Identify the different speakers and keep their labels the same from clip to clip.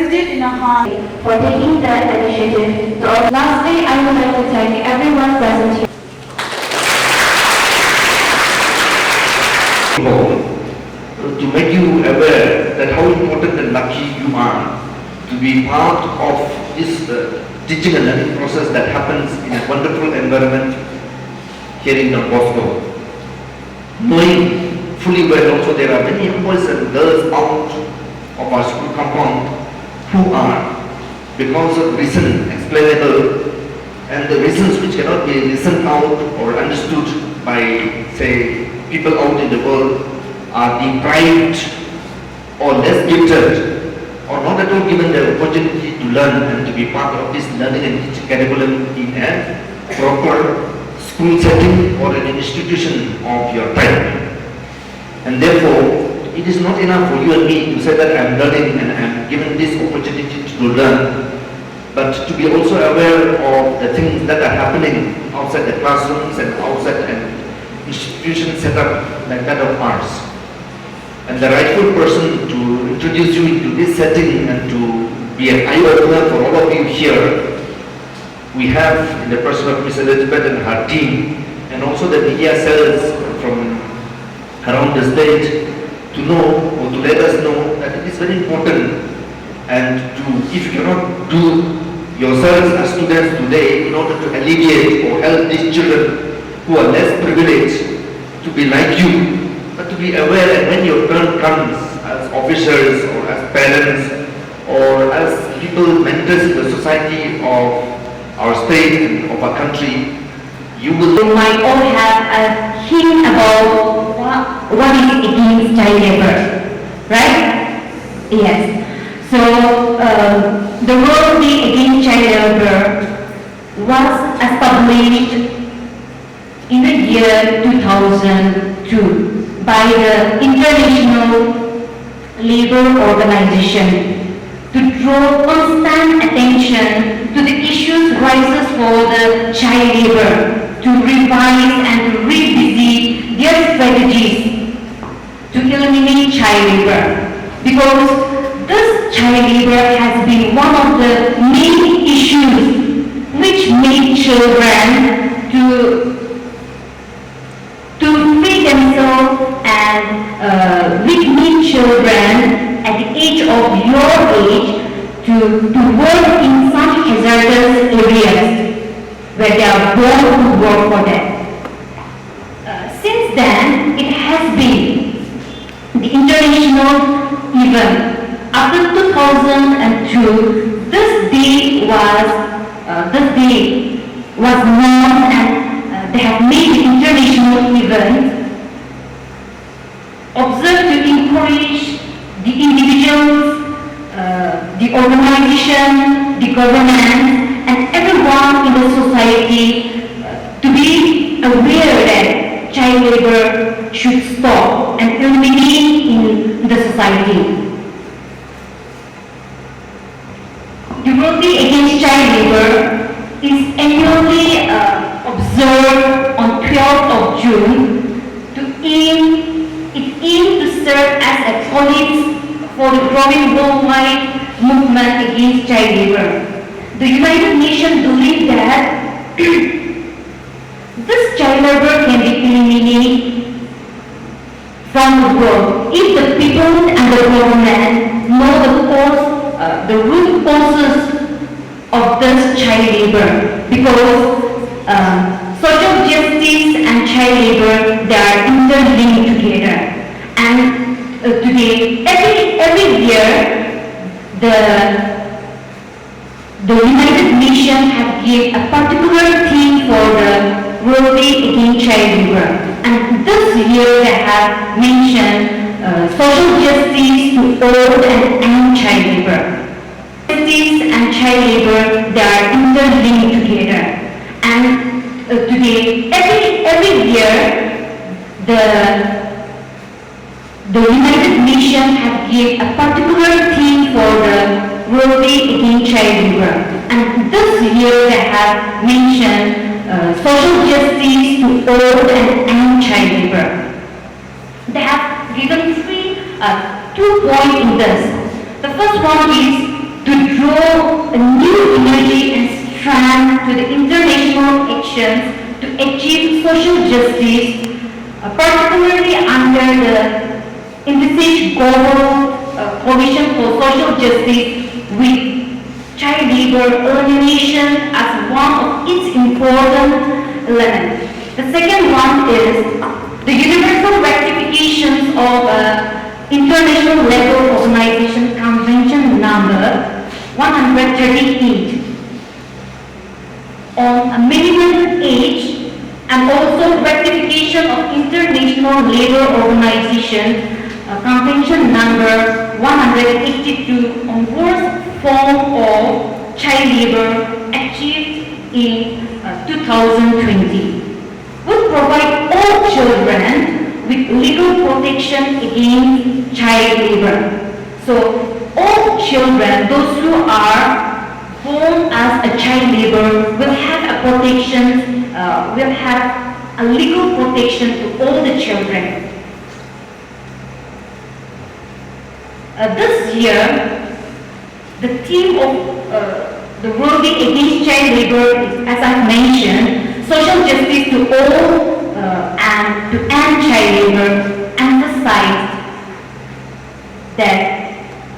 Speaker 1: raised it in a heart
Speaker 2: for taking that initiative. Lastly, I would like to thank everyone present here.
Speaker 3: To make you aware that how important and lucky you are to be part of this teaching and learning process that happens in a wonderful environment here in Don Bosco. Knowing fully well also there are many boys and girls out of our school compound who are, because of reason explainable and the reasons which cannot be listened out or understood by, say, people out in the world, are deprived or less gifted or not at all given the opportunity to learn and to be part of this learning and teaching curriculum in a proper school setting or an institution of your type. And therefore, it is not enough for you and me to say that I am learning and I am given this opportunity to learn, but to be also aware of the things that are happening outside the classrooms and outside an institution set up like that of ours. And the rightful person to introduce you into this setting and to be an eye-opener for all of you here, we have in the person of Miss Elizabeth and her team, and also the media cells from around the state, to know or to let us know that it is very important, and to, if you cannot do yourselves as students today in order to alleviate or help these children who are less privileged to be like you, but to be aware that when your turn comes as officers or as parents or as people, mentors in the society of our state and of our country, you will...
Speaker 2: You might all have a hint about what is against child labor, right? Yes. So the World Day Against Child Labor was established in the year 2002 by the International Labour Organization to draw constant attention to the issues rises for the child labor, to revise and to revisit their strategies to eliminate child labor, because this child labor has been one of the main issues which make children to free themselves, and which make children at the age of your age to work in such hazardous areas where they are born to work for them. Since then, it has been the international event. After 2002, this day was known, and they have made the international event observed to encourage the individuals, the organization, the government, and everyone in the society to be aware that child labor should stop and eliminate in the society. The World Day Against Child Labor is annually observed on 12th of June it aims to serve as a college for the growing worldwide movement against child labor. The United Nations believe that this child labor can be eliminated from the world if the people and the government know the root causes of this child labor, because social justice and child labor, they are interlinked together. And today, every year, the United Nations have given a particular theme for the World Day Against Child Labor. And this year they have mentioned social justice to old and end child labor. Justice and child labor, they are interlinked together. And today, every year, the United Nations have given a particular theme for the World Day Against Child Labor. And this year they have mentioned social justice to old and end child labor. They have given 2 points in this. The first one is draw a new energy and strength to the international actions to achieve social justice, particularly under the envisaged global coalition for social justice with child labor elimination as one of its important elements. The second one is the universal ratifications of International Labour Organization Convention number 138 on a minimum age and also ratification of International Labour Organization Convention number 182 on worst form of child labor achieved in 2020 would provide all children with legal protection against child labor. So all children, those who are born as a child labor, will have a protection, will have a legal protection to all the children. This year, the theme of the World Day Against Child Labor is, as I've mentioned, social justice to all and to end child labor, emphasized that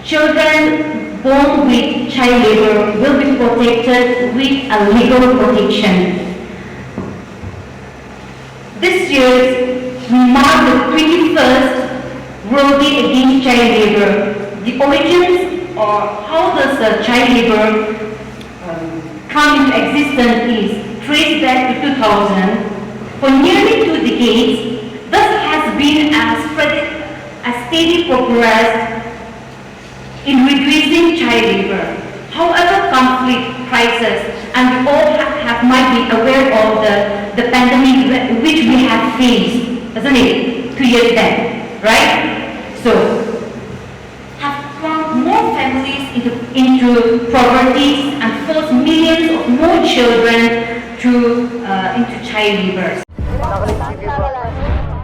Speaker 2: children born with child labor will be protected with a legal protection. This year, we mark the 21st World Day Against Child Labor. The origins or how does child labor come into existence is traced back to 2000. For nearly 2 decades, this has been a steady progress in reducing child labor. However, conflict, crisis, and we all might be aware of the pandemic which we have faced, isn't it? 2 years back, right? So, have plunged more families into poverty and forced millions of more children into child labor.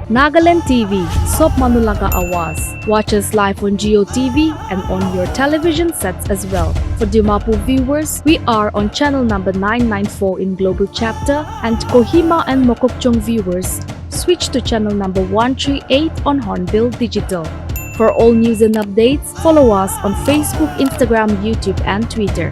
Speaker 1: Nagaland TV, Sob Manulaga Awas. Watch us live on Geo TV and on your television sets as well. For Dimapur viewers, we are on channel number 994 in Global Chapter, and Kohima and Mokokchung viewers, switch to channel number 138 on Hornbill Digital. For all news and updates, follow us on Facebook, Instagram, YouTube, and Twitter.